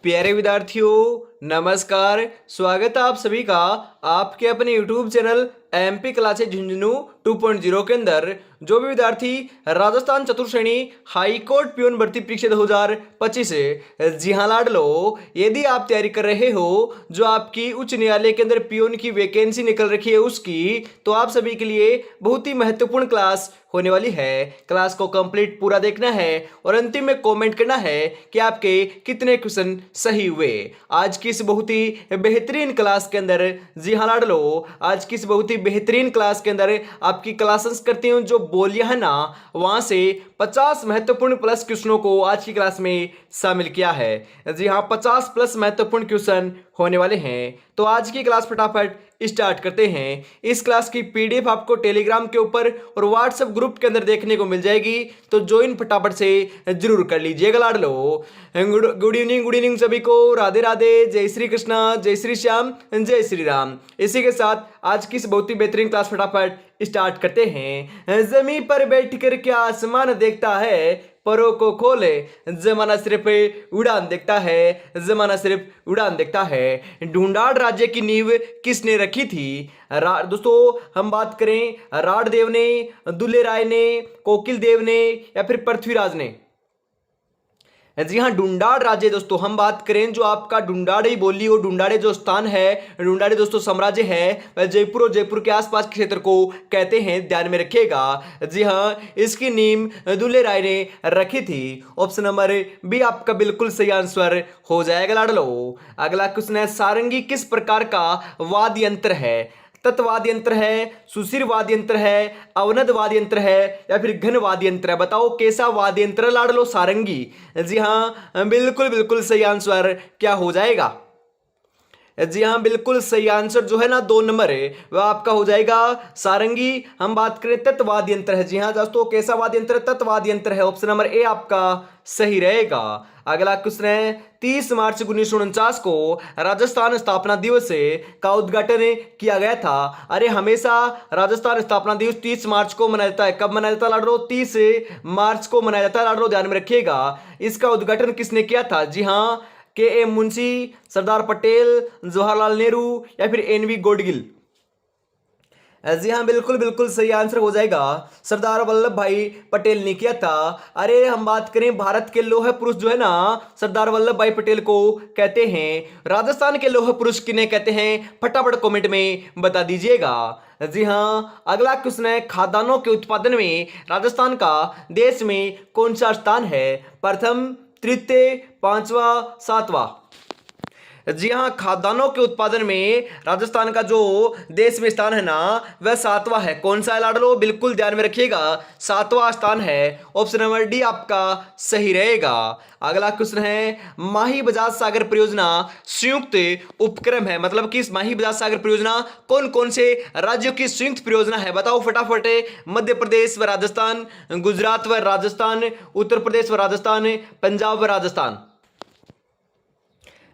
प्यारे विद्यार्थियों, नमस्कार। स्वागत है आप सभी का आपके अपने YouTube channel MP classes Jhunjhunu 2.0 के अंदर। जो भी विद्यार्थी राजस्थान चतुर्श्रेणी हाई कोर्ट प्यून भर्ती परीक्षा 2025 है, जी हाँ लाडलो, यदि आप तैयारी कर रहे हो जो आपकी उच्च न्यायालय के अंदर प्यून की वैकेंसी निकल रखी है उसकी, तो आप सभी के लिए बहुत ही महत्वपूर्ण क्लास होने वाली है। क्लास को कंप्लीट पूरा देखना है और अंतिम में कमेंट करना है कि आपके कितने क्वेश्चन सही हुए आज की इस बहुत ही बेहतरीन क्लास के अंदर। जी हाँ लाडलो, आज की इस बहुत ही बेहतरीन क्लास के अंदर आपकी क्लासेस करती हूँ जो बोलियां है ना, वहां से 50 महत्वपूर्ण प्लस क्वेश्चनों को आज की क्लास में शामिल किया है। जी हाँ, 50 प्लस महत्वपूर्ण क्वेश्चन होने वाले हैं। तो आज की क्लास फटाफट स्टार्ट करते हैं। इस क्लास की पीडीएफ आपको टेलीग्राम के ऊपर और व्हाट्सएप ग्रुप के अंदर देखने को मिल जाएगी, तो ज्वाइन फटाफट से जरूर कर लीजिएगा लाडलो। गुड इवनिंग सभी को। राधे राधे, जय श्री कृष्णा, जय श्री श्याम, जय श्री राम। इसी के साथ आज की इस बहुत ही बेहतरीन क्लास फटाफट स्टार्ट करते हैं। जमीन पर बैठ कर क्या आसमान देखता है, परों को खोले जमाना सिर्फ उड़ान देखता है, जमाना सिर्फ उड़ान देखता है। ढूंढाड़ राज्य की नींव किसने रखी थी? दोस्तों हम बात करें राड देव ने, दुल्ले राय ने, कोकिल देव ने या फिर पृथ्वीराज ने। जी हाँ, ढूंढाड़ राज्य दोस्तों हम बात करें जो आपका ढूंढाड़ी बोली और ढूंढाड़े जो स्थान है, ढूंढाड़े दोस्तों साम्राज्य है, वह जयपुर और जयपुर के आसपास के क्षेत्र को कहते हैं, ध्यान में रखिएगा। जी हाँ, इसकी नींव दुल्ले राय ने रखी थी। ऑप्शन नंबर बी आपका बिल्कुल सही आंसर हो जाएगा लाडलो। अगला क्वेश्चन है, सारंगी किस प्रकार का वाद्य यंत्र है? तत्वाद्य यंत्र है, सुशिर वाद्य यंत्र है, अवनद वाद्य यंत्र है या फिर घन वाद्य यंत्र है? बताओ कैसा वाद्य यंत्र लाडलो सारंगी? जी हाँ, बिल्कुल बिल्कुल सही आंसर क्या हो जाएगा? जी हाँ, बिल्कुल सही आंसर जो है ना 2 नंबर है वह आपका हो जाएगा सारंगी। हम बात करें तत्वाद्य यंत्र है। जी हाँ दोस्तों, कैसा वाद्य यंत्र? तत्वाद्य यंत्र है। ऑप्शन नंबर ए आपका सही रहेगा। अगला क्वेश्चन है, 30 मार्च 1949 को राजस्थान स्थापना दिवस का उद्घाटन किया गया था। अरे हमेशा राजस्थान स्थापना दिवस 30 मार्च को मनाया जाता है। कब मनाया जाता है लाडरो? 30 मार्च को मनाया जाता है लाडरो, ध्यान में रखिएगा। इसका उद्घाटन किसने किया था? जी हाँ, के एम मुंशी, सरदार पटेल, जवाहरलाल नेहरू या फिर एनवी गोडगिल? जी हाँ, बिल्कुल बिल्कुल सही आंसर हो जाएगा, सरदार वल्लभ भाई पटेल ने किया था। अरे हम बात करें भारत के लौह पुरुष जो है ना, सरदार वल्लभ भाई पटेल को कहते हैं। राजस्थान के लौह पुरुष किन्हें कहते हैं? फटाफट कमेंट में बता दीजिएगा। जी हाँ, अगला क्वेश्चन है, खाद्यान्नों के उत्पादन में राजस्थान का देश में कौन सा स्थान है? प्रथम, तृतीय, पांचवा, सातवां? जी हाँ, खाद्यान्नों के उत्पादन में राजस्थान का जो देश में स्थान है ना, वह 7वां है। कौन सा है लाडलो? बिल्कुल ध्यान में रखिएगा, 7वां स्थान है। ऑप्शन नंबर डी आपका सही रहेगा। अगला क्वेश्चन है, माही बजाज सागर परियोजना संयुक्त उपक्रम है। मतलब कि इस माही बजाज सागर परियोजना कौन कौन से राज्यों की संयुक्त परियोजना है? बताओ फटाफट। मध्य प्रदेश व राजस्थान, गुजरात व राजस्थान, उत्तर प्रदेश व राजस्थान, पंजाब व राजस्थान?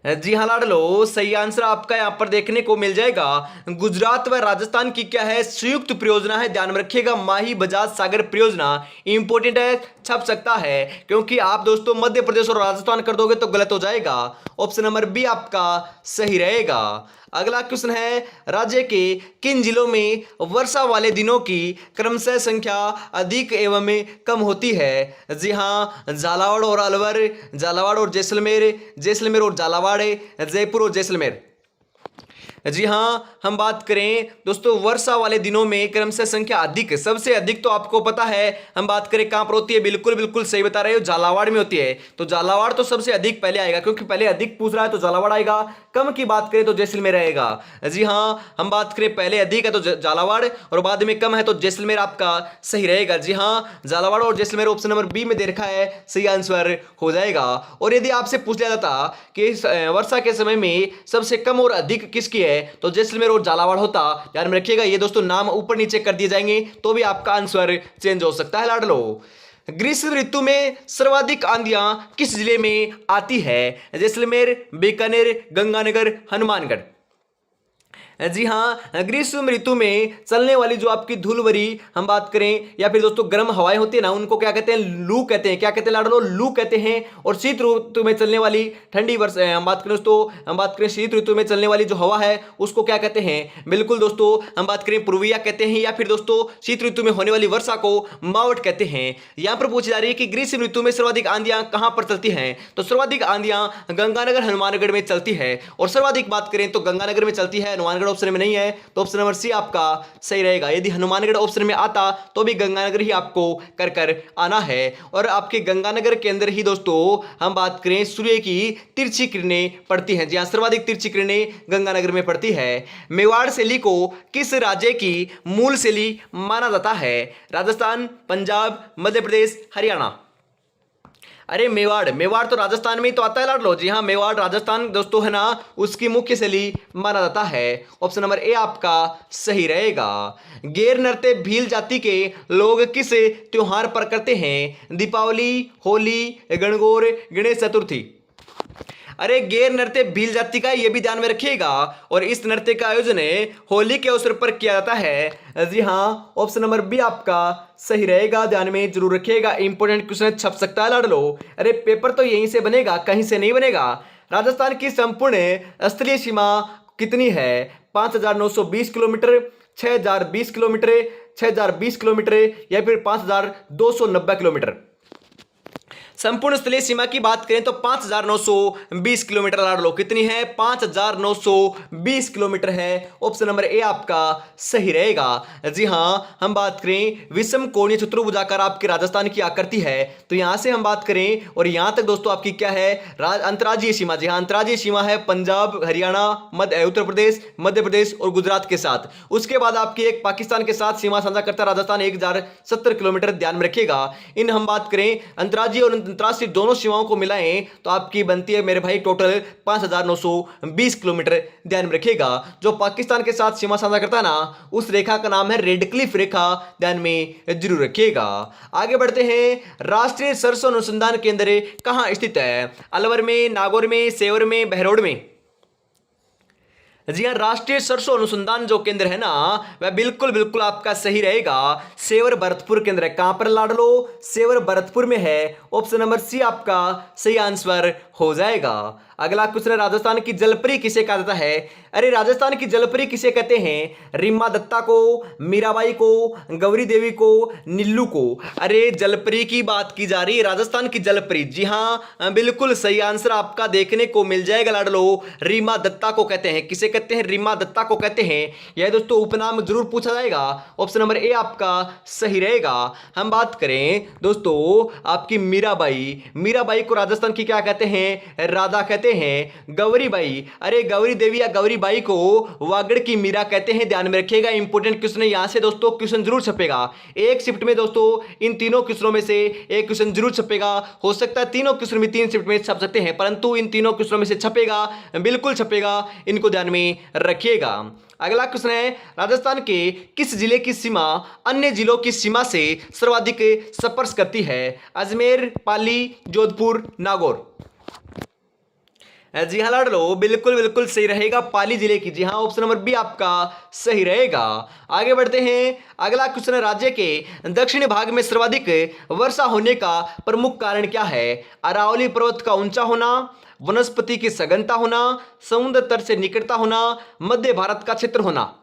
जी हाँ लाडलो, सही आंसर आपका यहां पर देखने को मिल जाएगा। गुजरात व राजस्थान की क्या है? संयुक्त परियोजना है, ध्यान में रखिएगा। माही बजाज सागर परियोजना इंपोर्टेंट है, छप सकता है, क्योंकि आप दोस्तों मध्य प्रदेश और राजस्थान कर दोगे तो गलत हो जाएगा। ऑप्शन नंबर बी आपका सही रहेगा। अगला क्वेश्चन है, राज्य के किन जिलों में वर्षा वाले दिनों की क्रमशः संख्या अधिक एवं कम होती है? जी हाँ, झालावाड़ और अलवर, झालावाड़ और जैसलमेर, जैसलमेर और झालावाड़, जयपुर और जैसलमेर? जी हाँ, हम बात करें दोस्तों वर्षा वाले दिनों में क्रमशः संख्या अधिक, सबसे अधिक तो आपको पता है, हम बात करें कहां पर होती है? बिल्कुल बिल्कुल सही बता रहे हो, झालावाड़ में होती है। तो झालावाड़ तो सबसे अधिक पहले आएगा, क्योंकि पहले अधिक पूछ रहा है तो झालावाड़ आएगा। कम की बात करें तो जैसलमेर रहेगा। जी हाँ, हम बात करें पहले अधिक है तो झालावाड़ और बाद में कम है तो जैसलमेर आपका सही रहेगा। जी हाँ, झालावाड़ और जैसलमेर ऑप्शन नंबर बी में दे रखा है, सही आंसर हो जाएगा। और यदि आपसे पूछ लिया जाता कि वर्षा के समय में सबसे कम और अधिक किसकी है, तो जैसलमेर और झालावाड़ होता। ध्यान में रखिएगा, ये दोस्तों नाम ऊपर नीचे कर दिए जाएंगे तो भी आपका आंसर चेंज हो सकता है लाडलो। ग्रीष्म ऋतु में सर्वाधिक आंधियां किस जिले में आती है? जैसलमेर, बीकानेर, गंगानगर, हनुमानगढ़? जी हाँ, ग्रीष्म ऋतु में चलने वाली जो आपकी धूल भरी हम बात करें या फिर दोस्तों गर्म हवाएं होती है ना, उनको क्या कहते हैं, लू कहते हैं। क्या कहते हैं लाडलो, लू कहते हैं। और शीत ऋतु में चलने वाली ठंडी वर्ष हम बात करें दोस्तों, हम बात करें शीत ऋतु में चलने वाली जो हवा है उसको क्या कहते हैं, बिल्कुल दोस्तों हम बात करें पूर्विया कहते हैं, या फिर दोस्तों शीत ऋतु में होने वाली वर्षा को मावट कहते हैं। यहां पर पूछी जा रही है कि ग्रीष्म ऋतु में सर्वाधिक आंधियां कहां पर चलती हैं, तो सर्वाधिक आंधियां गंगानगर हनुमानगढ़ में चलती है। और सर्वाधिक बात करें तो गंगानगर में चलती है, हनुमानगढ़ ऑप्शन में नहीं है, तो ऑप्शन नंबर सी आपका सही रहेगा। यदि हनुमानगढ़ ऑप्शन में आता तो भी गंगानगर ही आपको कर आना है। और आपके गंगानगर के अंदर ही दोस्तों हम बात करें सूर्य की तिरछी किरणें पड़ती हैं। जी हाँ, सर्वाधिक तिरछी किरणें गंगानगर में पड़ती है। मेवाड़ शैली को किस राज्य की मूल शैली माना जाता है, राजस्थान, पंजाब, मध्य प्रदेश, हरियाणा। अरे मेवाड़, मेवाड़ तो राजस्थान में ही तो आता है लाडलो। जी हाँ, मेवाड़ राजस्थान दोस्तों है ना, उसकी मुख्य शैली माना जाता है। ऑप्शन नंबर ए आपका सही रहेगा। गैर नृत्य भील जाति के लोग किस त्योहार पर करते हैं, दीपावली, होली, गणगौर, गणेश चतुर्थी। अरे गैर नृत्य भील जाति का ये भी ध्यान में रखिएगा, और इस नृत्य का आयोजन होली के अवसर पर किया जाता है। जी हाँ, ऑप्शन नंबर बी आपका सही रहेगा, ध्यान में जरूर रखिएगा। इंपोर्टेंट क्वेश्चन छप सकता है लाडलो। अरे पेपर तो यहीं से बनेगा, कहीं से नहीं बनेगा। राजस्थान की संपूर्ण स्थलीय सीमा कितनी है, 5,920 किलोमीटर, 6,020 किलोमीटर, 6,020 किलोमीटर, या फिर 5,290 किलोमीटर। संपूर्ण स्थलीय सीमा की बात करें तो 5,920 किलोमीटर लाडलो। कितनी है, 5,920 किलोमीटर है। ऑप्शन नंबर ए आपका सही रहेगा। जी हाँ, हम बात करें विषम कोणीय चतुर्भुजाकार आपके राजस्थान की आकृति है, तो यहां से हम बात करें और यहां तक दोस्तों आपकी क्या है, अंतर्राज्यीय सीमा। जी हाँ, अंतर्राज्यीय सीमा है पंजाब, हरियाणा, उत्तर प्रदेश, मध्य प्रदेश और गुजरात के साथ। उसके बाद आपकी एक पाकिस्तान के साथ सीमा साझा करता है राजस्थान, 1,070 किलोमीटर, ध्यान में रखिएगा। इन हम बात करें अंतर्राज्यीय और अंतरराष्ट्रीय दोनों सीमाओं को मिलाएं तो आपकी बनती है मेरे भाई टोटल 5,920 किलोमीटर, ध्यान में रखिएगा। जो पाकिस्तान के साथ सीमा साझा करता है ना, उस रेखा का नाम है रेड क्लिफ रेखा, ध्यान में जरूर रखिएगा। आगे बढ़ते हैं। राष्ट्रीय सरसों अनुसंधान केंद्र कहां स्थित है, अलवर में, नागौर में, सेवर में, बहरोड में। जी हाँ, राष्ट्रीय सरसों अनुसंधान जो केंद्र है ना, वह बिल्कुल बिल्कुल आपका सही रहेगा, सेवर भरतपुर केंद्र है। कहां पर लाडलो, सेवर भरतपुर में है। ऑप्शन नंबर सी आपका सही आंसर हो जाएगा। अगला क्वेश्चन है, राजस्थान की जलपरी किसे कहा जाता है। अरे राजस्थान की जलपरी किसे कहते हैं, रीमा दत्ता को, मीराबाई को, गौरी देवी को, नीलू को। अरे जलपरी की बात की जा रही है, राजस्थान की जलपरी। जी हाँ, बिल्कुल सही आंसर आपका देखने को मिल जाएगा लाडलो, रीमा दत्ता को कहते हैं। किसे कहते हैं, रीमा दत्ता को कहते हैं। यह दोस्तों उपनाम जरूर पूछा जाएगा। ऑप्शन नंबर ए आपका सही रहेगा। हम बात करें दोस्तों आपकी मीराबाई, मीराबाई को राजस्थान की क्या कहते हैं, राधा कहते हैं। गौरी बाई, अरे गौरी देवी या गौरी बाई को वागड़ की मीरा कहते हैं, ध्यान में रखिएगा। इंपोर्टेंट क्वेश्चन है, यहां से दोस्तों क्वेश्चन जरूर छपेगा। एक शिफ्ट में दोस्तों इन तीनों क्वेश्चनों में से एक क्वेश्चन जरूर छपेगा। हो सकता है तीनों क्वेश्चन भी 3 शिफ्ट में छप सकते हैं, परंतु इन तीनों क्वेश्चनों में से छपेगा, बिल्कुल छपेगा, इनको ध्यान में रखिएगा। अगला क्वेश्चन है, राजस्थान के किस जिले की सीमा अन्य जिलों की सीमा से सर्वाधिक स्पर्श करती है, अजमेर, पाली, जोधपुर, नागौर। जी हाँ लाडलो, बिल्कुल बिल्कुल सही रहेगा, पाली जिले की। जी हाँ, ऑप्शन नंबर बी आपका सही रहेगा। आगे बढ़ते हैं। अगला क्वेश्चन है, राज्य के दक्षिणी भाग में सर्वाधिक वर्षा होने का प्रमुख कारण क्या है, अरावली पर्वत का ऊंचा होना, वनस्पति की सघनता होना, समुद्र तट से निकटता होना, मध्य भारत का क्षेत्र होना।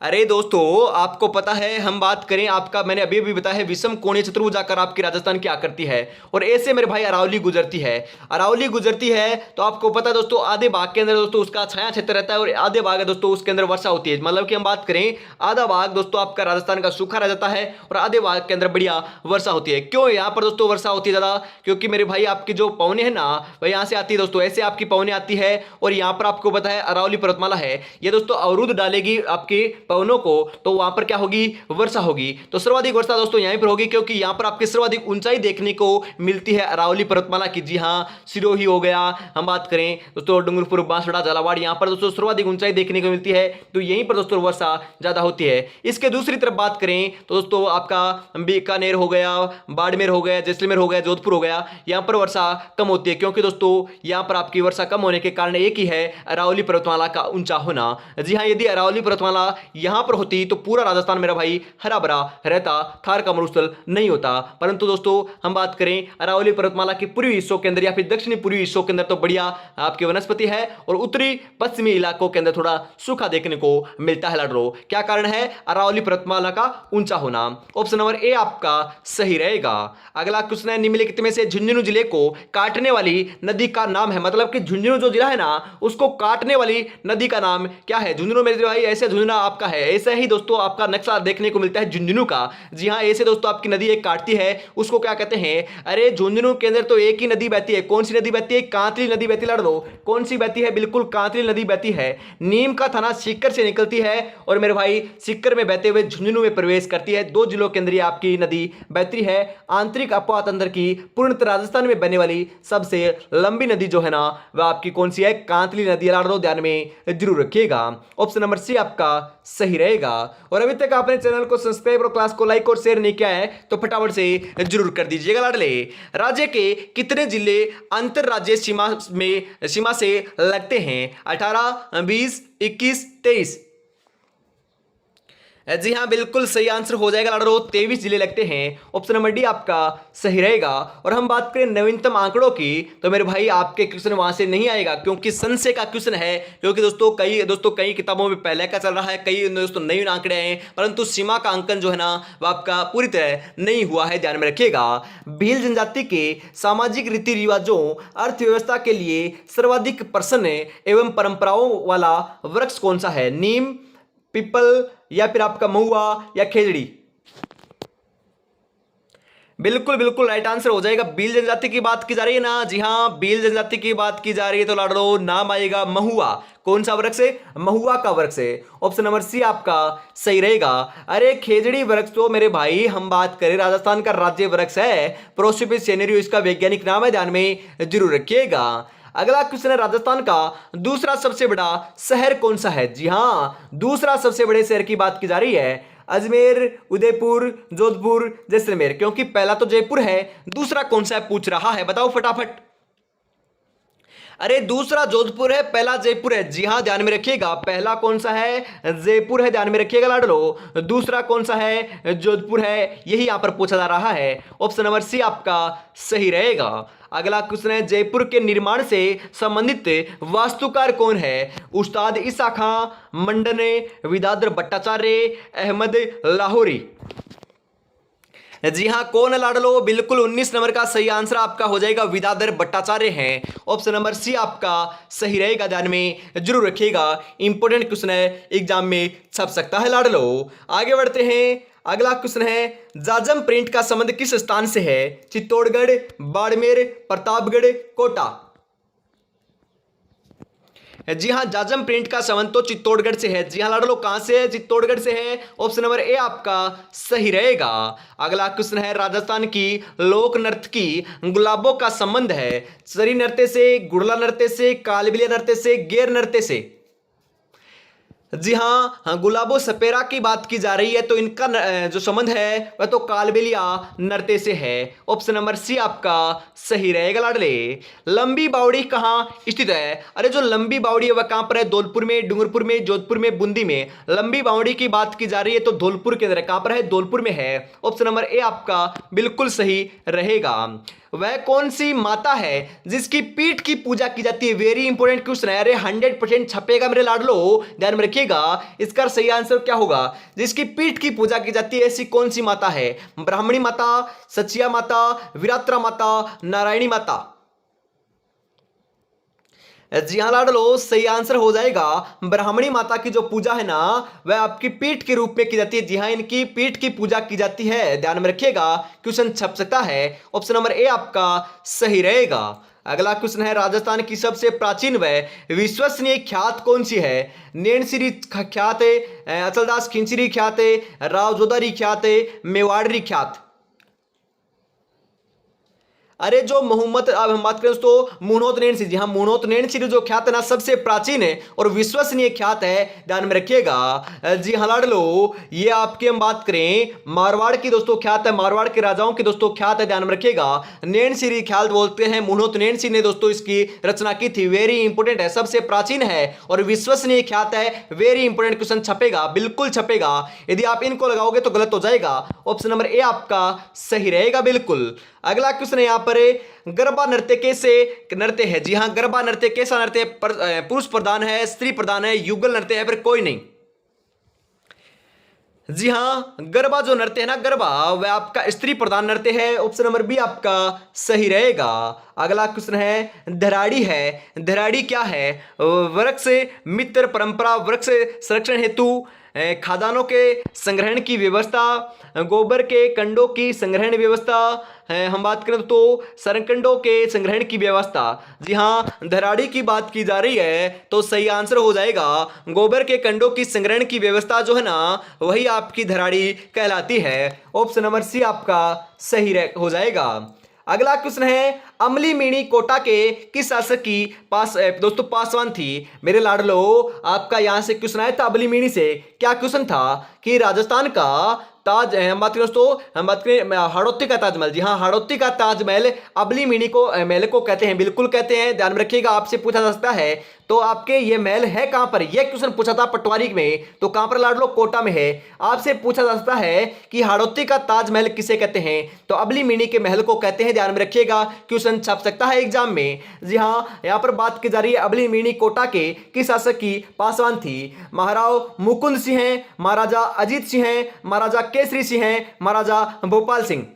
अरे दोस्तों आपको पता है, हम बात करें आपका, मैंने अभी भी बताया है, विषम कोणीय चतुर्भुजाकार आपकी राजस्थान की आकृति है, और ऐसे मेरे भाई अरावली गुजरती है। अरावली गुजरती है तो आपको पता है दोस्तों, आधे भाग के अंदर दोस्तों उसका छाया क्षेत्र रहता है, और आधे भाग है दोस्तों उसके अंदर वर्षा होती है। मतलब कि हम बात करें, आधा भाग दोस्तों आपका राजस्थान का सूखा रह जाता है, और आधे भाग के अंदर बढ़िया वर्षा होती है। क्यों यहाँ पर दोस्तों वर्षा होती है ज्यादा, क्योंकि मेरे भाई आपकी जो पवने है ना, वह यहाँ से आती है दोस्तों, ऐसे आपकी पवने आती है, और यहाँ पर आपको पता है अरावली पर्वतमाला है, ये दोस्तों अवरुद्ध डालेगी आपके पवनों को, तो वहां पर क्या होगी, वर्षा होगी। तो सर्वाधिक वर्षा दोस्तों यहीं पर होगी, क्योंकि यहां पर आपकी सर्वाधिक ऊंचाई देखने को मिलती है अरावली पर्वतमाला की। जी हां, सिरोही हो गया, हम बात करें दोस्तों डूंगरपुर, बांसवाड़ा, झालावाड़, यहां पर दोस्तों सर्वाधिक ऊंचाई देखने को मिलती है। तो यहीं पर दोस्तों वर्षा ज्यादा होती है। इसके दूसरी तरफ बात करें तो दोस्तों आपका बीकानेर हो गया, बाड़मेर हो गया, जैसलमेर हो गया, जोधपुर हो गया, यहां पर वर्षा कम होती है, क्योंकि दोस्तों यहां पर आपकी वर्षा कम होने के कारण एक ही है, अरावली पर्वतमाला का ऊंचा होना। जी हां, यदि अरावली पर्वतमाला यहां पर होती तो पूरा राजस्थान मेरा भाई हरा भरा रहता, थार का मरुस्थल नहीं होता। परंतु दोस्तों हम बात करें अरावली पर्वतमाला के पूर्वी हिस्सों के अंदर या फिर दक्षिणी पूर्वी हिस्सों के अंदर तो बढ़िया आपकी वनस्पति है, और उत्तरी पश्चिमी इलाकों के अंदर थोड़ा सूखा देखने को मिलता है लाडलो। क्या कारण है, अरावली पर्वतमाला का ऊंचा होना। ऑप्शन नंबर ए आपका सही रहेगा। अगला क्वेश्चन है, निम्नलिखित में से झुंझुनू जिले को काटने वाली नदी का नाम है, मतलब कि झुंझुनू जो जिला है ना उसको काटने वाली नदी का नाम क्या है। झुंझुनू मेरे भाई ऐसे झुंझुना आपका है, ऐसा ही दोस्तों आपका नक्शा देखने को मिलता है झुंझुनू का। जी हां, ऐसे दोस्तों आपकी नदी एक काटती है, उसको क्या कहते हैं, अरे झुंझुनू के अंदर तो एक ही नदी बहती है। कौन सी नदी बहती है, कांतली नदी बहती है लाडलो। कौन सी बहती है, बिल्कुल कांतली नदी बहती है। नीम का थाना सीकर से निकलती है और मेरे भाई सीकर में बहते हुए झुंझुनू में प्रवेश करती है। दो जिलों के अंदर ये आपकी नदी बहती है। आंतरिक अपवाह तंत्र की पूर्णतः राजस्थान में बहने वाली सबसे लंबी नदी जो है ना वह आपकी कौन सी है, कांतली नदी लाडलो, ध्यान में जरूर रखिएगा। ऑप्शन नंबर सी आपका सही रहेगा। और अभी तक आपने चैनल को सब्सक्राइब और क्लास को लाइक और शेयर नहीं किया है तो फटाफट से जरूर कर दीजिएगा लाडले। राज्य के कितने जिले अंतरराज्यीय सीमा से लगते हैं, 18, 20, 21, 23? जी हाँ, बिल्कुल सही आंसर हो जाएगा लाडो, 23 जिले लगते हैं। ऑप्शन नंबर डी आपका सही रहेगा। और हम बात करें नवीनतम आंकड़ों की तो मेरे भाई आपके क्वेश्चन वहां से नहीं आएगा, क्योंकि संशय का क्वेश्चन है। क्योंकि दोस्तों कई किताबों में पहले का चल रहा है, कई दोस्तों नए आंकड़े हैं, परंतु सीमा का अंकन जो है ना वह आपका पूरी तरह नहीं हुआ है, ध्यान में रखिएगा। भील जनजाति के सामाजिक रीति रिवाजों, अर्थव्यवस्था के लिए सर्वाधिक प्रसन्न एवं परंपराओं वाला वृक्ष कौन सा है, नीम, पीपल या फिर आपका महुआ या खेजड़ी? बिल्कुल बिल्कुल राइट आंसर हो जाएगा। भील जनजाति की बात की जा रही है ना, जी हाँ भील जनजाति की बात की जा रही है तो लाडो नाम आएगा महुआ। कौन सा वृक्ष है, महुआ का वृक्ष है। ऑप्शन नंबर सी आपका सही रहेगा। अरे खेजड़ी वृक्ष तो मेरे भाई हम बात करें राजस्थान का राज्य वृक्ष है, प्रोसिपिस सेनेरियो इसका वैज्ञानिक नाम है, ध्यान में जरूर रखिएगा। अगला क्वेश्चन है, राजस्थान का दूसरा सबसे बड़ा शहर कौन सा है। जी हां, दूसरा सबसे बड़े शहर की बात की जा रही है। अजमेर, उदयपुर, जोधपुर, जैसलमेर, क्योंकि पहला तो जयपुर है, दूसरा कौन सा है पूछ रहा है, बताओ फटाफट। अरे दूसरा जोधपुर है, पहला जयपुर है। जी हां, ध्यान में रखिएगा, पहला कौन सा है, जयपुर है, ध्यान में रखिएगा लाडलो। दूसरा कौन सा है, जोधपुर है, यही यहां पर पूछा जा रहा है। ऑप्शन नंबर सी आपका सही रहेगा। अगला क्वेश्चन है, जयपुर के निर्माण से संबंधित वास्तुकार कौन है, उस्ताद ईसा खां, मंडन, विदाधर भट्टाचार्य, अहमद लाहौरी? जी हां, कौन है लाडलो, बिल्कुल 19 नंबर का सही आंसर आपका हो जाएगा, विदाधर भट्टाचार्य हैं। ऑप्शन नंबर सी आपका सही रहेगा, ध्यान में जरूर रखिएगा, इंपॉर्टेंट क्वेश्चन है, एग्जाम में छप सकता है लाडलो। आगे बढ़ते हैं, अगला क्वेश्चन है, जाजम प्रिंट का संबंध किस स्थान से है, चित्तौड़गढ़, बाड़मेर, प्रतापगढ़, कोटा? जी हां, जाजम प्रिंट का संबंध तो चित्तौड़गढ़ से है। जी हां लाडलो, कहां से है, चित्तौड़गढ़ से है। ऑप्शन नंबर ए आपका सही रहेगा। अगला क्वेश्चन है, राजस्थान की लोक नृत्य की गुलाबों का संबंध है, सरी नृत्य से, गुड़ला नृत्य से, कालबेलिया नृत्य से, गैर नृत्य से? जी हाँ, गुलाबो सपेरा की बात की जा रही है, तो इनका जो संबंध है वह तो कालबेलिया नृत्य से है। ऑप्शन नंबर सी आपका सही रहेगा लाडले। लंबी बावड़ी कहाँ स्थित है? अरे जो लंबी बावड़ी है वह कहां पर है, धौलपुर में, डूंगरपुर में, जोधपुर में, बूंदी में? लंबी बावड़ी की बात की जा रही है तो धौलपुर के अंदर, कहां पर है, धौलपुर में है। ऑप्शन नंबर ए आपका बिल्कुल सही रहेगा। वह कौन सी माता है जिसकी पीठ की पूजा की जाती है, वेरी इंपॉर्टेंट क्वेश्चन है, अरे 100% छपेगा मेरे लाडलो, ध्यान में रखिएगा। इसका सही आंसर क्या होगा, जिसकी पीठ की पूजा की जाती है ऐसी कौन सी माता है, ब्राह्मणी माता, सचिया माता, विरात्रा माता, नारायणी माता? जी हाँ लाडलो, सही आंसर हो जाएगा ब्राह्मणी माता की जो पूजा है ना वह आपकी पीठ के रूप में की जाती है। जी हाँ, इनकी पीठ की पूजा की जाती है, ध्यान में रखिएगा, क्वेश्चन छप सकता है। ऑप्शन नंबर ए आपका सही रहेगा। अगला क्वेश्चन है, राजस्थान की सबसे प्राचीन व विश्वसनीय ख्यात कौन सी है? नैनसिरी ख्यात है, अचलदास खिंचरी ख्यात है, राव जोधारी ख्यात है, मेवाड़री ख्यात। अरे जो मोहम्मद, अब हम बात करें दोस्तों मुणोत नैनसी। जी हाँ, मुणोत नैनसी जो ख्यात है ना सबसे प्राचीन है और विश्वसनीय ख्यात है, ध्यान में रखिएगा। जी हाँ लाडलो, ये आपकी हम बात करें मारवाड़ की दोस्तों ख्यात है, मारवाड़ के राजाओं की दोस्तों ख्यात है, ध्यान में रखिएगा। नैनसी ख्यात बोलते हैं, मुणोत नैनसी ने दोस्तों इसकी रचना की थी। वेरी इंपोर्टेंट है, सबसे प्राचीन है और विश्वसनीय ख्यात है। वेरी इंपोर्टेंट क्वेश्चन छपेगा, बिल्कुल छपेगा। यदि आप इनको लगाओगे तो गलत हो जाएगा। ऑप्शन नंबर ए आपका सही रहेगा, बिल्कुल। अगला क्वेश्चन है यहाँ पर, गरबा नृत्य कैसे नृत्य है? जी हाँ, गरबा नृत्य कैसा नृत्य? पुरुष प्रधान है, स्त्री प्रधान है, युगल नृत्य है, फिर कोई नहीं? जी हाँ, गरबा जो नृत्य है ना, गरबा वह आपका स्त्री प्रधान नृत्य है। ऑप्शन नंबर बी आपका सही रहेगा। अगला क्वेश्चन है, धराड़ी है, धराड़ी क्या है? वृक्ष मित्र परंपरा, वृक्ष संरक्षण हेतु, खादानों के संग्रहण की व्यवस्था, गोबर के कंडों की संग्रहण व्यवस्था, हम बात करें तो सरकंडों के संग्रहण की व्यवस्था। जी हाँ, धराड़ी की बात की जा रही है तो सही आंसर हो जाएगा गोबर के कंडों की संग्रहण की व्यवस्था जो है ना वही आपकी धराड़ी कहलाती है। ऑप्शन नंबर सी आपका सही हो जाएगा। अगला क्वेश्चन है, अमली मीणी कोटा के किस शासक की पास दोस्तों पासवान थी? मेरे लाडलो, आपका यहां से क्वेश्चन आया था अमली मीणी से। क्या क्वेश्चन था कि राजस्थान का ताज, हम बात करें दोस्तों, हम बात करें हाड़ौती का ताजमहल। जी हाँ, हाड़ौती का ताजमहल अबली मीणी को महल को कहते हैं, बिल्कुल कहते हैं, ध्यान में रखिएगा। आपसे पूछा जा सकता है तो आपके ये महल है कहां पर? यह क्वेश्चन पूछा था पटवारी में, तो कहां पर लाडलो? कोटा में है। आपसे पूछा जा सकता है कि हाड़ौती का ताजमहल किसे कहते हैं? तो अबली मीणी के महल को कहते हैं, ध्यान में रखिएगा, क्वेश्चन छप सकता है एग्जाम में। जी हाँ, यहां पर बात की जा रही है अबली मीणी कोटा के किस शासक की पासवान थी? महाराव मुकुंद सिंह हैं, महाराजा अजीत सिंह हैं, महाराजा केसरी सिंह हैं, महाराजा भोपाल सिंह।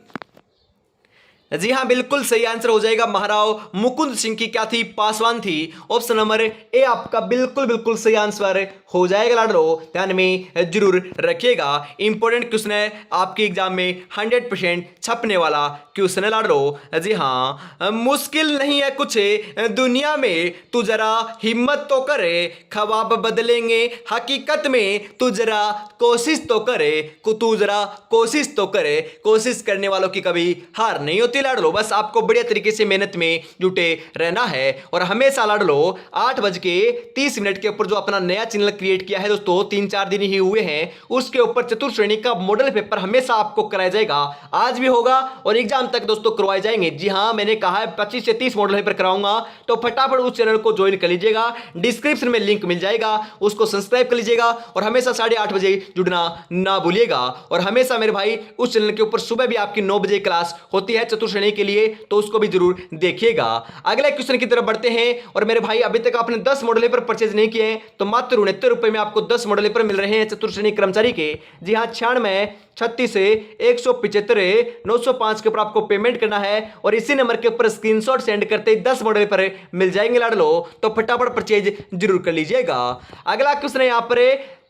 जी हाँ, बिल्कुल सही आंसर हो जाएगा, महाराव मुकुंद सिंह की क्या थी? पासवान थी। ऑप्शन नंबर ए आपका बिल्कुल बिल्कुल सही आंसर हो जाएगा लाडलो, ध्यान में जरूर रखिएगा। इंपॉर्टेंट क्वेश्चन है आपके एग्जाम में, 100% छपने वाला क्वेश्चन है लाडलो। जी हाँ, मुश्किल नहीं है कुछ दुनिया में, तू जरा हिम्मत तो करे, ख्वाब बदलेंगे हकीकत में, तू जरा कोशिश तो करे, तू जरा कोशिश तो करे। कोशिश करने वालों की कभी हार नहीं होती लाडलो, बस आपको बढ़िया तरीके से मेहनत में जुटे रहना है। और हमेशा लाडलो 8:30 के ऊपर जो अपना नया चैनल क्रिएट किया है दोस्तों, 3-4 दिन ही हुए हैं, उसके ऊपर चतुर्श्रेणी का मॉडल पेपर हमेशा आपको कराया जाएगा। आज भी होगा और एग्जाम तक दोस्तों करवाए जाएंगे। जी हाँ, मैंने कहा है 25 से 30 मॉडल पेपर कराऊंगा, तो फटाफट उस चैनल को ज्वाइन कर लीजिएगा, डिस्क्रिप्शन में लिंक मिल जाएगा, उसको सब्सक्राइब कर लीजिएगा और हमेशा 8:30 बजे जुड़ना ना भूलिएगा। और हमेशा मेरे भाई उस चैनल के ऊपर सुबह भी आपकी 9 बजे क्लास होती है चतुर्श्रेणी के लिए, तो उसको भी जरूर देखिएगा। अगले क्वेश्चन की तरफ बढ़ते हैं। और मेरे भाई अभी तक आपने 10 मॉडल पेपर परचेज नहीं किए हैं तो मात्र 69 रुपए में आपको 10 मॉडल पेपर मिल रहे हैं चतुर्श्रेणी कर्मचारी के। जी हाँ, 96 36 175 905 के ऊपर आपको पेमेंट करना है और इसी नंबर के ऊपर स्क्रीनशॉट सेंड करते ही 10 मॉडल पेपर मिल जाएंगे लाडलो, तो फटाफट परचेज जरूर कर लीजिएगा। अगला क्वेश्चन है यहाँ पर,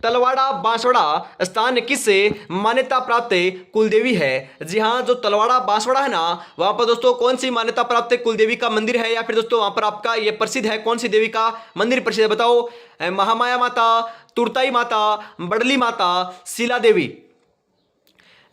तलवाड़ा बांसवाड़ा स्थान किस मान्यता प्राप्त कुलदेवी है? जी हाँ, जो तलवाड़ा बांसवाड़ा है ना, वहां पर दोस्तों कौन सी मान्यता प्राप्त कुलदेवी का मंदिर है, या फिर दोस्तों वहां पर आपका ये प्रसिद्ध है, कौन सी देवी का मंदिर प्रसिद्ध है बताओ? महामाया माता, तुरताई माता, बड़ली माता, शीला देवी।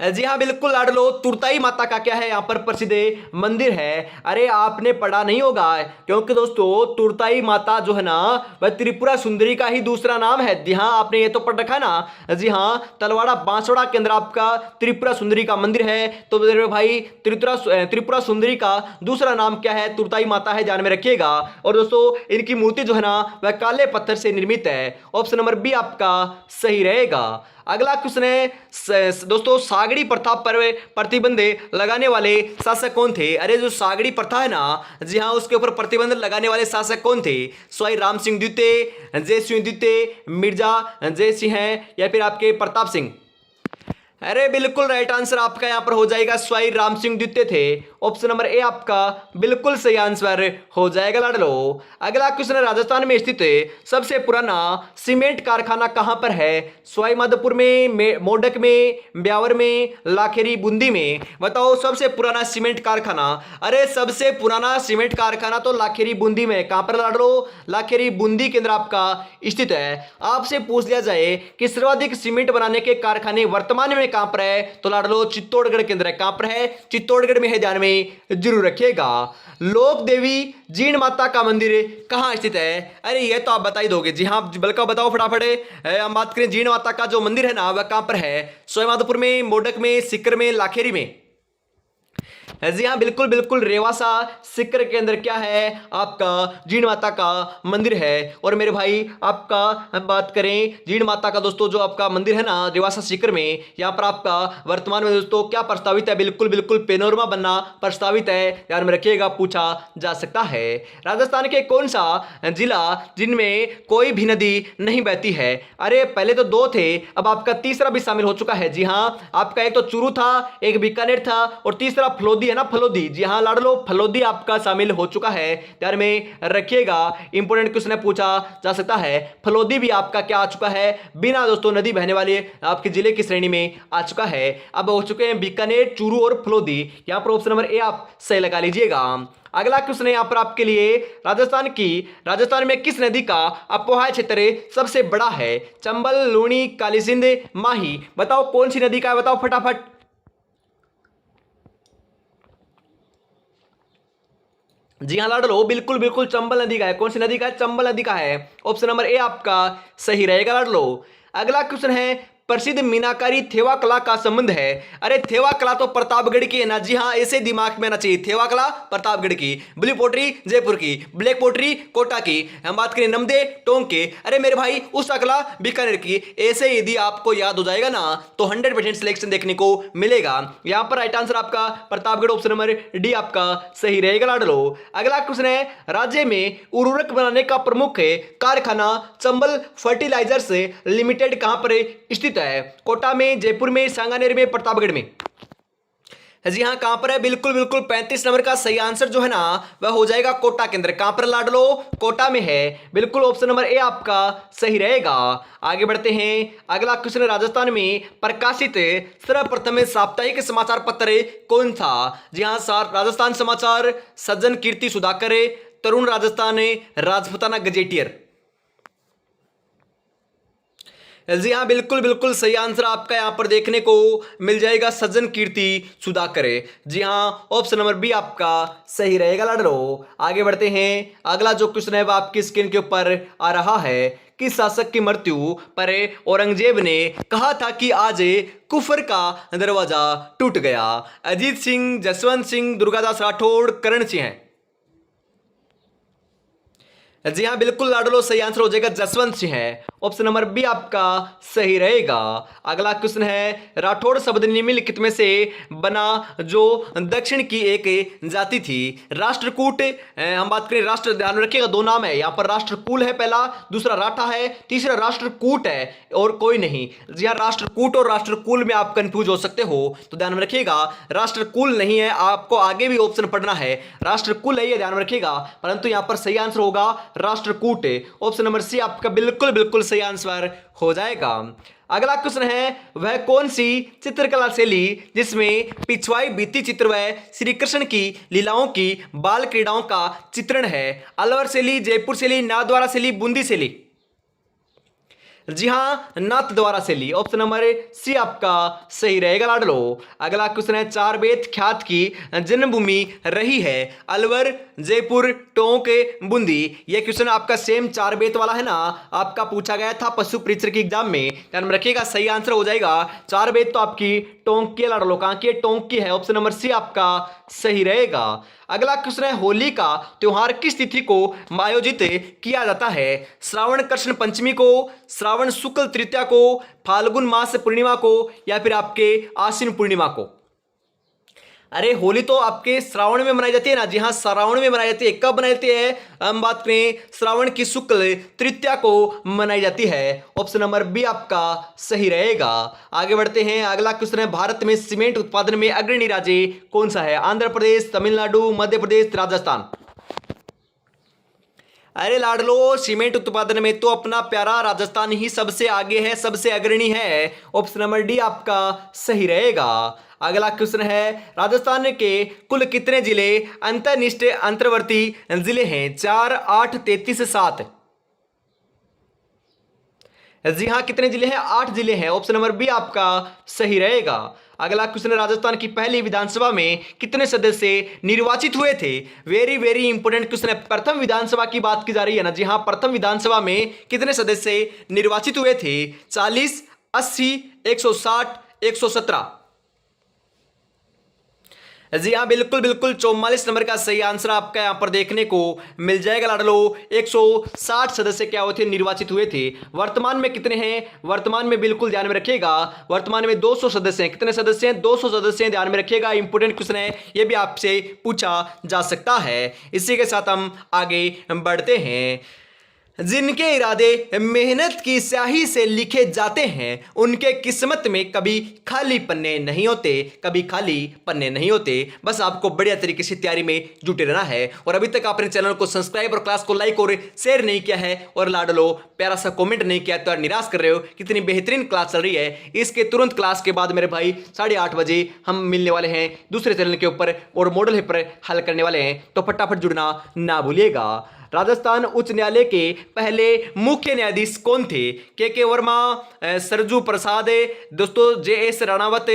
जी हाँ, बिल्कुल लाडलो, तुरताई माता का क्या है यहाँ पर प्रसिद्ध मंदिर है। अरे आपने पढ़ा नहीं होगा, क्योंकि दोस्तों तुरताई माता जो है ना वह त्रिपुरा सुंदरी का ही दूसरा नाम है। जी हाँ, आपने ये तो पढ़ रखा है ना। जी हाँ, तलवाड़ा बांसवाड़ा के अंदर आपका त्रिपुरा सुंदरी का मंदिर है, तो मेरे भाई त्रिपुरा सुंदरी का दूसरा नाम क्या है? तुरताई माता है, ध्यान में रखिएगा। और दोस्तों इनकी मूर्ति जो है ना वह काले पत्थर से निर्मित है। ऑप्शन नंबर बी आपका सही रहेगा। अगला क्वेश्चन है दोस्तों, सागड़ी प्रथा पर प्रतिबंध लगाने वाले शासक कौन थे? अरे जो सागड़ी प्रथा है ना, जी हाँ, उसके ऊपर प्रतिबंध लगाने वाले शासक कौन थे? स्वाई राम सिंह द्वितीय, जय सिंह द्वितीय, मिर्जा जय सिंह है, या फिर आपके प्रताप सिंह? अरे बिल्कुल राइट आंसर आपका यहां पर हो जाएगा स्वाई राम सिंह द्वितीय थे। ऑप्शन नंबर ए आपका बिल्कुल सही आंसर हो जाएगा लाडलो। अगला क्वेश्चन है, राजस्थान में स्थित सबसे पुराना सीमेंट कारखाना कहां पर है? सवाई माधोपुर में, मोडक में, ब्यावर में, लाखेरी, बूंदी में। बताओ सबसे पुराना सीमेंट कारखाना। अरे सबसे पुराना सीमेंट कारखाना तो लाखेरी बूंदी में। कहां पर लाडलो? लाखेरी बूंदी के अंदर आपका स्थित है। आपसे पूछ लिया जाए कि सर्वाधिक सीमेंट बनाने के कारखाने वर्तमान में कहां पर है, तो लाडलो चित्तौड़गढ़ के अंदर है। कहां पर है? चित्तौड़गढ़ में है, ध्यान में जरूर रखिएगा। लोक देवी जीण माता का मंदिर कहां स्थित है? अरे ये तो आप बता ही दोगे। जी हाँ, बल्कि बताओ फटाफट। हम बात करें जीण माता का जो मंदिर है ना, वह कहां पर है? सवाई माधोपुर में, मोडक में, सीकर में, लाखेरी में। जी हाँ, बिल्कुल बिल्कुल रेवासा सीकर के अंदर क्या है आपका जीण माता का मंदिर है। और मेरे भाई आपका हम बात करें जीण माता का दोस्तों, जो आपका मंदिर है ना रेवासा सीकर में, यहाँ पर आपका वर्तमान में दोस्तों क्या प्रस्तावित है? बिल्कुल बिल्कुल पेनोरमा बनना प्रस्तावित है, ध्यान में रखिएगा, पूछा जा सकता है। राजस्थान के कौन सा जिला जिनमें कोई भी नदी नहीं बहती है? अरे पहले तो दो थे, अब आपका तीसरा भी शामिल हो चुका है। जी हाँ, आपका एक तो चूरू था, एक बीकानेर था, और तीसरा फलोदी है ना, फलोदी। जी हाँ लाडलो, फलोदी आपका शामिल हो चुका है, ध्यान में रखिएगा। इंपोर्टेंट क्वेश्चन पूछा जा सकता है। फलोदी भी आपका क्या आ चुका है? बिना दोस्तों नदी बहने वाले आपके जिले की श्रेणी में आ चुका है। अब हो चुके हैं बीकानेर, चूरू और फलोदी। यहां पर ऑप्शन नंबर ए आप सही लगा लीजिएगा। अगला क्वेश्चन है यहां पर आपके लिए, राजस्थान में किस नदी का अपोहा क्षेत्र सबसे बड़ा है? चंबल, लूणी, काली सिंध, माही। बताओ कौन सी नदी का है, बताओ फटाफट। जी हाँ लाडलो, बिल्कुल बिल्कुल चंबल नदी का है। कौन सी नदी का है? चंबल नदी का है। ऑप्शन नंबर ए आपका सही रहेगा लाडलो। अगला क्वेश्चन है, प्रसिद्ध मीनाकारी थेवा कला का संबंध है? अरे थेवा कला तो प्रतापगढ़ की है ना। जी हाँ, ऐसे दिमाग में आना चाहिए। थेवा कला प्रतापगढ़ की, ब्लू पोट्री जयपुर की, ब्लैक पोट्री कोटा की, हम बात करें नमदे टोंक के, अरे मेरे भाई उषा कला बीकानेर की। ऐसे यदि आपको याद हो जाएगा ना तो 100% सिलेक्शन देखने को मिलेगा। यहां पर राइट आंसर आपका प्रतापगढ़, ऑप्शन नंबर डी आपका सही रहेगा लाडलो। अगला क्वेश्चन है, राज्य में उर्वरक बनाने का प्रमुख कारखाना चंबल फर्टिलाइजर्स लिमिटेड कहां पर स्थित है? कोटा में, जयपुर में, सांगानेर में, प्रतापगढ़ में। जी हाँ, कहां पर है? बिल्कुल बिल्कुल 35 नंबर का सही आंसर जो है ना वह हो जाएगा कोटा के अंदर। कहां पर लाडलो? कोटा में है, बिल्कुल ऑप्शन नंबर ए आपका सही रहेगा। आगे बढ़ते हैं। अगला क्वेश्चन, राजस्थान में प्रकाशित सर्वप्रथम साप्ताहिक समाचार पत्र कौन था? जी हाँ, राजस्थान समाचार, सज्जन कीर्ति सुधाकर, तरुण राजस्थान, राजपूताना गजेटियर। जी हाँ, बिल्कुल बिल्कुल सही आंसर आपका यहां पर देखने को मिल जाएगा, सज्जन कीर्ति सुधाकर। जी हाँ, ऑप्शन नंबर बी आपका सही रहेगा लाडलो। आगे बढ़ते हैं। अगला जो क्वेश्चन है वह आपकी स्क्रीन के ऊपर आ रहा है। किस शासक की मृत्यु पर औरंगजेब ने कहा था कि आज कुफर का दरवाजा टूट गया? अजीत सिंह, जसवंत सिंह, दुर्गादास राठौड़, करण सिंह। जी हाँ, बिल्कुल लाडलो, सही आंसर हो जाएगा जसवंत सिंह है। ऑप्शन नंबर बी आपका सही रहेगा। अगला क्वेश्चन है, राठौड़ शब्द निम्नलिखित में से बना जो दक्षिण की एक जाति थी? राष्ट्रकूट, हम बात करें राष्ट्र, ध्यान रखिएगा दो नाम है यहाँ पर, राष्ट्रकूल है पहला, दूसरा राठा है, तीसरा राष्ट्रकूट है और कोई नहीं। जी हाँ, राष्ट्रकूट और राष्ट्रकूल में आप कंफ्यूज हो सकते हो, तो ध्यान में रखिएगा राष्ट्रकूल नहीं है। आपको आगे भी ऑप्शन पढ़ना है, राष्ट्रकूल है ये ध्यान में रखिएगा, परंतु यहाँ पर सही आंसर होगा राष्ट्रकूट। ऑप्शन नंबर सी आपका बिल्कुल बिल्कुल सही आंसर हो जाएगा। अगला क्वेश्चन है, वह कौन सी चित्रकला शैली जिसमें पिछवाई बीती चित्र व श्री कृष्ण की लीलाओं की बाल क्रीड़ाओं का चित्रण है? अलवर शैली, जयपुर शैली, नाथद्वारा शैली, बूंदी शैली। जी हाँ, नाथद्वारा शैली। ऑप्शन नंबर सी आपका सही रहेगा लाडलो। अगला क्वेश्चन है, चार बेत ख्यात की जन्मभूमि रही है? अलवर, जयपुर, टोंक, बूंदी। यह क्वेश्चन आपका सेम चार बेत वाला है ना, आपका पूछा गया था पशु परीक्षण की एग्जाम में, ध्यान में रखिएगा सही आंसर हो जाएगा। चार बेत तो आपकी टोंक की लाडलो, कहां की? टोंक की है। ऑप्शन नंबर सी आपका सही रहेगा। अगला क्वेश्चन है, होली का त्योहार किस तिथि को आयोजित किया जाता है? श्रावण कृष्ण पंचमी को, श्रावण शुक्ल तृतीया को, फाल्गुन मास पूर्णिमा को, या फिर आपके आश्विन पूर्णिमा को? अरे होली तो आपके श्रावण में मनाई जाती है ना, जी हाँ श्रावण में मनाई जाती है। कब मनाई जाती है? हम बात करें श्रावण की शुक्ल तृतीया को मनाई जाती है। ऑप्शन नंबर बी आपका सही रहेगा। आगे बढ़ते हैं, अगला क्वेश्चन है, भारत में सीमेंट उत्पादन में अग्रणी राज्य कौन सा है? आंध्र प्रदेश, तमिलनाडु, मध्य प्रदेश, राजस्थान। अरे लाडलो, सीमेंट उत्पादन में तो अपना प्यारा राजस्थान ही सबसे आगे है, सबसे अग्रणी है। ऑप्शन नंबर डी आपका सही रहेगा। अगला क्वेश्चन है, राजस्थान के कुल कितने जिले अंतर्निष्ठ अंतर्वर्ती जिले हैं? 4, 8, 33, 7। जी हाँ, कितने जिले हैं? 8 जिले हैं। ऑप्शन नंबर बी आपका सही रहेगा। अगला क्वेश्चन है, राजस्थान की पहली विधानसभा में कितने सदस्य निर्वाचित हुए थे? वेरी वेरी इंपोर्टेंट क्वेश्चन है। प्रथम विधानसभा की बात की जा रही है ना, जी हाँ, प्रथम विधानसभा में कितने सदस्य निर्वाचित हुए थे? 40, 80, 160, 117। जी हाँ, बिल्कुल बिल्कुल 44 नंबर का सही आंसर आपका यहां पर देखने को मिल जाएगा लाडलो। 160 सदस्य क्या हुए थे? निर्वाचित हुए थे। वर्तमान में कितने हैं? वर्तमान में बिल्कुल ध्यान में रखिएगा, वर्तमान में 200 सदस्य हैं। कितने सदस्य हैं? 200 सदस्य हैं, ध्यान में रखिएगा। इंपोर्टेंट क्वेश्चन है, यह भी आपसे पूछा जा सकता है। इसी के साथ हम आगे बढ़ते हैं। जिनके इरादे मेहनत की स्याही से लिखे जाते हैं, उनके किस्मत में कभी खाली पन्ने नहीं होते, कभी खाली पन्ने नहीं होते। बस आपको बढ़िया तरीके से तैयारी में जुटे रहना है। और अभी तक आपने चैनल को सब्सक्राइब और क्लास को लाइक और शेयर नहीं किया है और लाडलो प्यारा सा कमेंट नहीं किया तो यार निराश कर रहे हो। कितनी बेहतरीन क्लास चल रही है। इसके तुरंत क्लास के बाद मेरे भाई 8:30 बजे हम मिलने वाले हैं दूसरे चैनल के ऊपर और मॉडल पेपर हल करने वाले हैं, तो फटाफट जुड़ना ना भूलिएगा। राजस्थान उच्च न्यायालय के पहले मुख्य न्यायाधीश कौन थे? के वर्मा, सरजू प्रसाद, दोस्तों JS राणावत,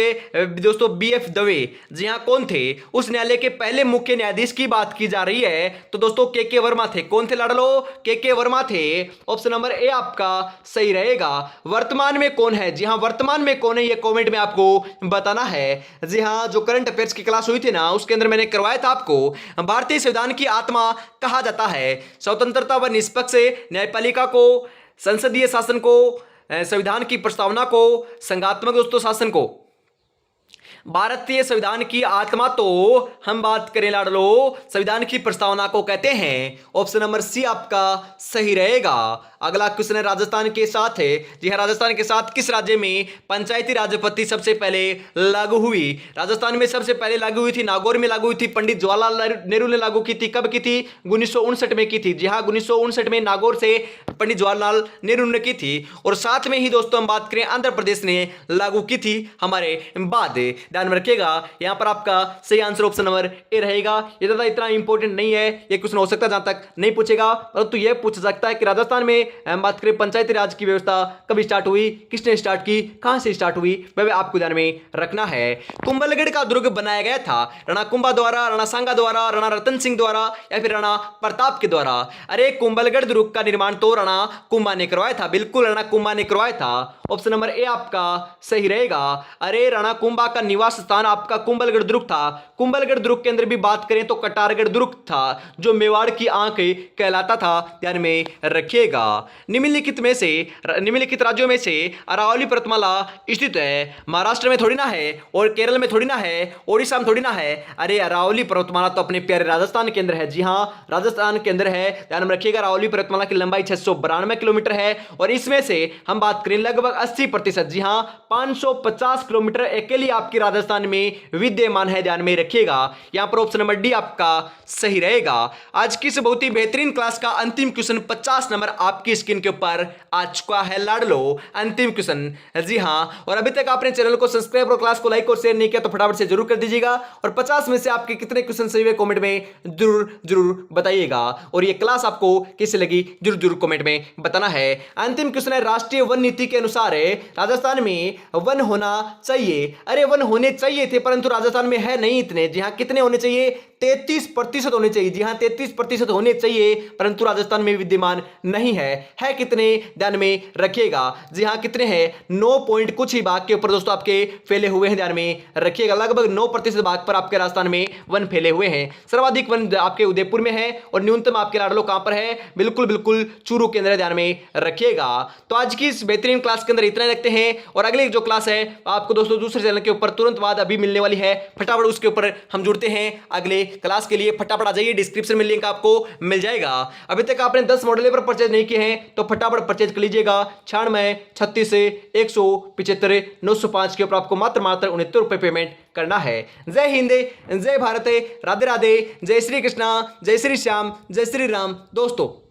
दोस्तों BF दवे। जी हाँ, कौन थे? उस न्यायालय के पहले मुख्य न्यायाधीश की बात की जा रही है, तो दोस्तों के वर्मा थे। कौन थे लाडलो? के वर्मा थे। ऑप्शन नंबर ए आपका सही रहेगा। वर्तमान में कौन है? जी हाँ, वर्तमान में कौन है ये कमेंट में आपको बताना है। जी हाँ, जो करंट अफेयर्स की क्लास हुई थी ना, उसके अंदर मैंने करवाया था आपको, भारतीय संविधान की आत्मा कहा जाता है स्वतंत्रता व निष्पक्ष न्यायपालिका को, संसदीय शासन को, संविधान की प्रस्तावना को, संघात्मक दोस्तों शासन को। भारतीय संविधान की आत्मा तो हम बात करें लाडलो, संविधान की प्रस्तावना को कहते हैं। ऑप्शन नंबर सी आपका सही रहेगा। अगला क्वेश्चन है, राजस्थान के साथ है, जी हाँ, राजस्थान के साथ किस राज्य में पंचायती राज पद्धति सबसे पहले लागू हुई? राजस्थान में सबसे पहले लागू हुई थी, नागौर में लागू हुई थी, पंडित जवाहरलाल नेहरू ने लागू की थी। कब की थी? 1959 में की थी। जी हाँ, 1959 में नागौर से पंडित जवाहरलाल नेहरू ने की थी। और साथ में ही दोस्तों हम बात करें, आंध्र प्रदेश ने लागू की थी हमारे बाद। ध्यान में रखिएगा, यहां पर आपका सही आंसर ऑप्शन नंबर ए रहेगा। ये ज्यादा इतना इंपॉर्टेंट नहीं है, ये क्वेश्चन हो सकता है जहां तक नहीं पूछेगा, परंतु यह पूछ सकता है कि राजस्थान में हम बात करें पंचायती राज की व्यवस्था कब स्टार्ट हुई, किसने स्टार्ट की, कहां से स्टार्ट हुई, वह आपको ध्यान में रखना है। कुंभलगढ़ का दुर्ग बनाया गया था राणा कुंभा द्वारा, राणा सांगा द्वारा, राणा रतन सिंह द्वारा या फिर राणा प्रताप के द्वारा? अरे कुंभलगढ़ दुर्ग का निर्माण तो राणा कुंभा ने करवाया था, बिल्कुल राणा कुंभा ने करवाया था। ऑप्शन नंबर ए आपका सही रहेगा। अरे राणा कुंभा का निवास स्थान आपका कुंभलगढ़ दुर्ग था। कुंभलगढ़ दुर्ग के अंदर भी बात करें तो कटारगढ़ दुर्ग था, जो मेवाड़ की आंख कहलाता था, ध्यान में रखिएगा। निम्नलिखित राज्यों में से अरावली पर्वतमाला स्थित है? महाराष्ट्र में थोड़ी ना है, और केरल में थोड़ी ना है, ओडिशा में थोड़ी ना है। अरे अरावली पर्वतमाला तो अपने प्यारे राजस्थान के अंदर है। जी हाँ, राजस्थान के अंदर है, ध्यान में रखिएगा। अरावली पर्वतमाला की लंबाई 692 किलोमीटर है और इसमें से हम बात करें लगभग 80%, जी हाँ, 550 किलोमीटर अकेली आपकी राजस्थान में विद्यमान है, ध्यान में रखिएगा। यहां पर ऑप्शन नंबर डी आपका सही रहेगा। आज की इस बहुत ही बेहतरीन क्लास का अंतिम क्वेश्चन 50 नंबर आपकी स्क्रीन के ऊपर आ चुका है लाडलो, अंतिम क्वेश्चन। जी हां, और अभी तक आपने चैनल को सब्सक्राइब और क्लास को लाइक और शेयर नहीं किया तो फटाफट से जरूर कर दीजिएगा और 50 में से आपके कितने क्वेश्चन सही हुए कमेंट में जरूर जरूर बताइएगा। और ये क्लास आपको कैसे लगी जरूर जरूर कमेंट में बताना है। अंतिम क्वेश्चन है, राष्ट्रीय वन नीति के अनुसार राजस्थान में वन होना चाहिए। अरे वन होने चाहिए थे, परंतु राजस्थान में है नहीं इतने। जी हाँ, कितने होने चाहिए? 33% होने चाहिए। जी हाँ, 33% होने चाहिए, परंतु राजस्थान में विद्यमान नहीं है कितने, ध्यान में रखिएगा। जी हाँ, कितने हैं, 9 पॉइंट कुछ ही भाग के ऊपर दोस्तों आपके फैले हुए हैं, ध्यान में रखिएगा। लगभग 9% भाग पर आपके राजस्थान में वन फैले हुए हैं। सर्वाधिक वन आपके उदयपुर में है और न्यूनतम आपके लाडलो कहां पर है, बिल्कुल बिल्कुल चूरू के अंदर, ध्यान में रखिएगा। तो आज की इस बेहतरीन क्लास के अंदर इतना ही रखते हैं, और अगली जो क्लास है आपको दोस्तों दूसरे चैनल के ऊपर तुरंत बाद अभी मिलने वाली है। फटाफट उसके ऊपर हम जुड़ते हैं अगले क्लास के लिए। फटाफट आ जाइए, डिस्क्रिप्शन में लिंक आपको मिल जाएगा। अभी तक आपने 10 मॉडल पेपर परचेज नहीं किए हैं तो फटाफट परचेज कर लीजिएगा। 96 36 से 175 905 के ऊपर आपको मात्र 69 रुपए पेमेंट करना है। जय हिंद, जय भारत, राधे राधे, जय श्री कृष्णा, जय श्री श्याम, जय श्री राम दोस्तों।